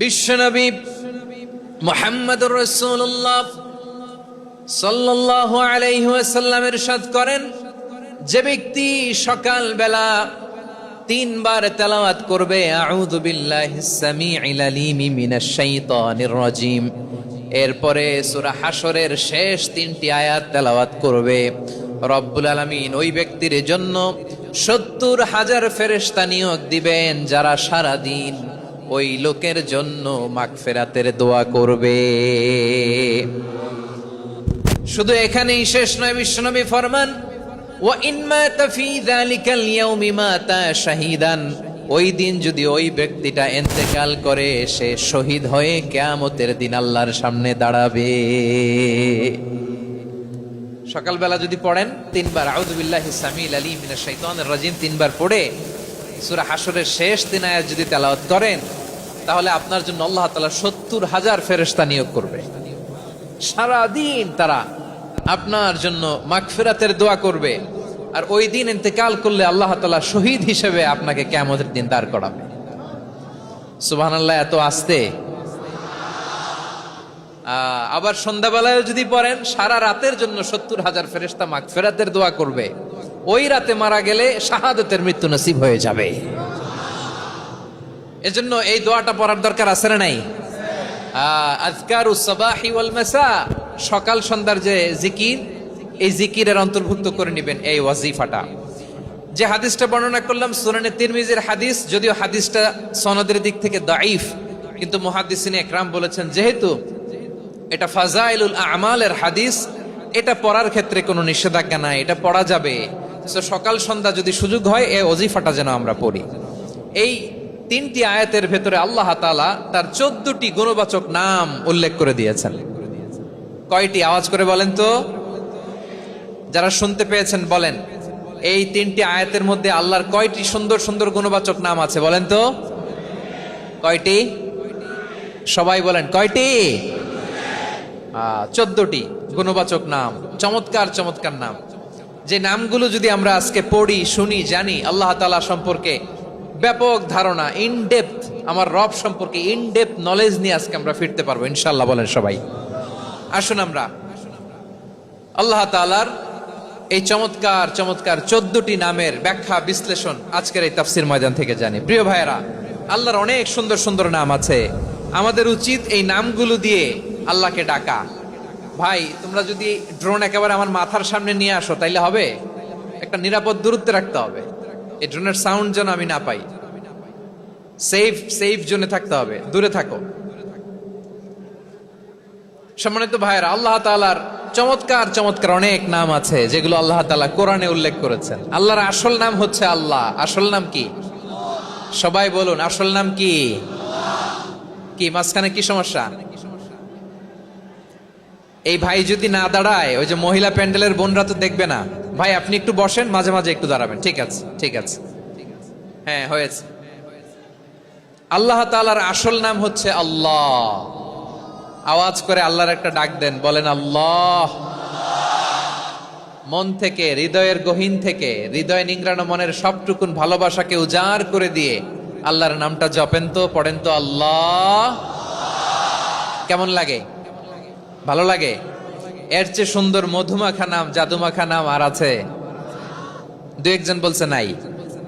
বিশ্বনবী মুহাম্মদুর রাসূলুল্লাহ সাল্লাল্লাহু আলাইহি ওয়াসাল্লাম ইরশাদ করেন, যে ব্যক্তি সকাল বেলা 3 বার তেলাওয়াত করবে আউযু বিল্লাহিস সামিউল আলিম মিনাশ শাইতানির রাজিম, এরপরে সূরা হাশরের শেষ 3টি আয়াত তেলাওয়াত করবে, রব্বুল আলামিন ওই ব্যক্তির জন্য 70,000 ফেরেশতা নিয়োগ দিবেন যারা সারা দিন ওই লোকের জন্য মাগফিরাতের দোয়া করবে। শুধু এখানেই শেষ নয়, বিশ্বনবী ফরমান ওয়া ইন মাতা ফি যালিকাল ইয়াউমি মাতা শাহীদান, ওই দিন যদি ওই ব্যক্তিটা ইন্তেকাল করে সে শহীদ হয়ে কিয়ামতের দিন আল্লাহর সামনে দাঁড়াবে। সকালবেলা যদি পড়েন 3 বার আউযু বিল্লাহিস সামিউল আলিম মিনাশ শাইতানির রাজিম 3 বার পড়ে সূরা হাশরের শেষ 3 আয়াত যদি তেলাওয়াত করেন, তাহলে আপনার জন্য আল্লাহ তাআলা 70,000 ফেরেশতা নিয়োগ করবে। সারা দিন তারা আপনার জন্য মাগফিরাতের দোয়া করবে, আর ওই দিন ইন্তেকাল করলে আল্লাহ তাআলা শহীদ হিসেবে আপনাকে কিয়ামতের দিন দাঁড় করাবে। সুবহানাল্লাহ, এত আস্তে। আবার সন্ধ্যাবেলায় যদি পড়েন, সারা রাতের জন্য 70,000 ফেরেশতা মাগফিরাতের দোয়া করবে। ওই রাতে মারা গেলে শাহাদাতের মৃত্যু নসিব হয়ে যাবে। এজন্য এই দোয়াটা পড়ার দরকার আছে না নাই? আযকারুস সাবাহি ওয়াল মাসা, সকাল সন্ধ্যার যে জিকির, এই জিকিরের অন্তর্ভুক্ত করে নেবেন এই ওয়াজিফাটা। যে হাদিসটা বর্ণনা করলাম সুনানে তিরমিজির হাদিস, যদিও হাদিসটা সনদের দিক থেকে দাঈফ, কিন্তু মুহাদ্দিসিনে ইকরাম বলেছেন যেহেতু এটা ফাজাইলুল আমালের হাদিস, এটা পড়ার ক্ষেত্রে কোনো নিষেধাজ্ঞা নাই, এটা পড়া যাবে। তো সকাল সন্ধ্যা যদি সুযোগ হয় এই ওয়াজিফাটা যেন আমরা পড়ি। এই 3টি আয়াতের ভেতরে আল্লাহ তাআলা তার 14টি গুণবাচক নাম উল্লেখ করে দিয়েছেন। কয়টি? আওয়াজ করে বলেন তো, যারা শুনতে পেয়েছেন বলেন। এই 3টি আয়াতের মধ্যে আল্লাহর কয়টি সুন্দর সুন্দর গুণবাচক নাম আছে বলেন তো? কয়টি? সবাই বলেন কয়টি? 14টি গুণবাচক নাম, চমৎকার চমৎকার নাম। যে নামগুলো যদি আমরা আজকে পড়ি, শুনি, জানি, আল্লাহ তাআলা সম্পর্কে ব্যাপক ধারণা, ইনডেপথ, আমার রব সম্পর্কে ইনডেপথ নলেজ নিয়ে আজকে আমরা ফিরতে পারবো ইনশাআল্লাহ। বলেন সবাই। আসুন আমরা আল্লাহ তাআলার এই চমৎকার চমৎকার 14টি নামের ব্যাখ্যা বিশ্লেষণ আজকের এই তাফসীর ময়দান থেকে জানি। প্রিয় ভাইয়েরা, আল্লাহর অনেক সুন্দর সুন্দর নাম আছে। আমাদের উচিত এই নামগুলো দিয়ে আল্লাহকে ডাকা। ভাই, তোমরা যদি ড্রোন একেবারে আমার মাথার সামনে নিয়ে আসো তাইলে হবে? একটা নিরাপদ দূরত্বে রাখতে হবে, এই ড্রোনের সাউন্ড যেন আমি না পাই। সেফ জোনে থাকতে হবে, দূরে থাকো। সম্মানিত ভাইয়েরা, আল্লাহ তাআলার চমৎকার চমৎকার অনেক নাম আছে যেগুলো আল্লাহ তাআলা কোরআনে উল্লেখ করেছেন। আল্লাহর আসল নাম হচ্ছে আল্লাহ। আসল নাম কি? সবাই বলুন, আসল নাম কি? কি মাঝখানে কি সমস্যা? এই ভাই যদি না দাঁড়ায়, ওই যে মহিলা প্যান্ডেলের বোনরা তো দেখবে না। ভাই আপনি একটু বসেন, মাঝে মাঝে একটু দাঁড়াবেন। ঠিক আছে, ঠিক আছে, হ্যাঁ হয়েছে। আল্লাহ তাআলার আসল নাম হচ্ছে আল্লাহ। আওয়াজ করে আল্লাহর একটা ডাক দেন, বলেন আল্লাহ। মন থেকে, হৃদয়ের গহীন থেকে, হৃদয় নিংড়ানো মনের সবটুকুন ভালোবাসাকে উজাড় করে দিয়ে আল্লাহর নামটা জপেন তো, পড়েন তো আল্লাহ। কেমন লাগে? ভালো লাগে? এর চেয়ে সুন্দর মধুমাখা নাম, জাদুমাখা নাম আর আছে? 2-1 বলছে নাই।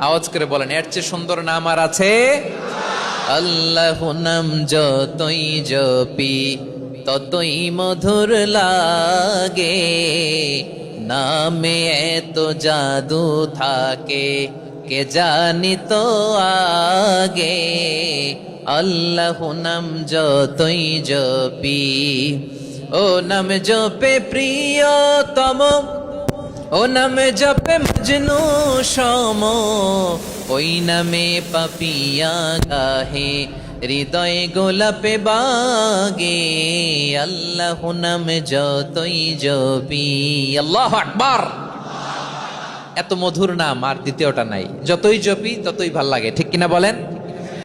আওয়াজ করে বলেন, এর চেয়ে সুন্দর নাম আর আছে? আল্লাহ নাম যতই জপি ততই মধুর লাগে, নামে এত জাদু থাকে কে জানি তো আগে। আল্লাহ নাম যতই জপি, ও নাম জপে প্রিয়তম, ও নামে জপে মজনু সম, ওই নামে পাপিয়া গাহে হৃদয়ে গোলাপে বাগে। আল্লাহ নাম যতই জপি। আল্লাহু আকবার। এত মধুর নাম আর দ্বিতীয়টা নাই। যতই জপি ততই ভাল লাগে, ঠিক কিনা বলেন?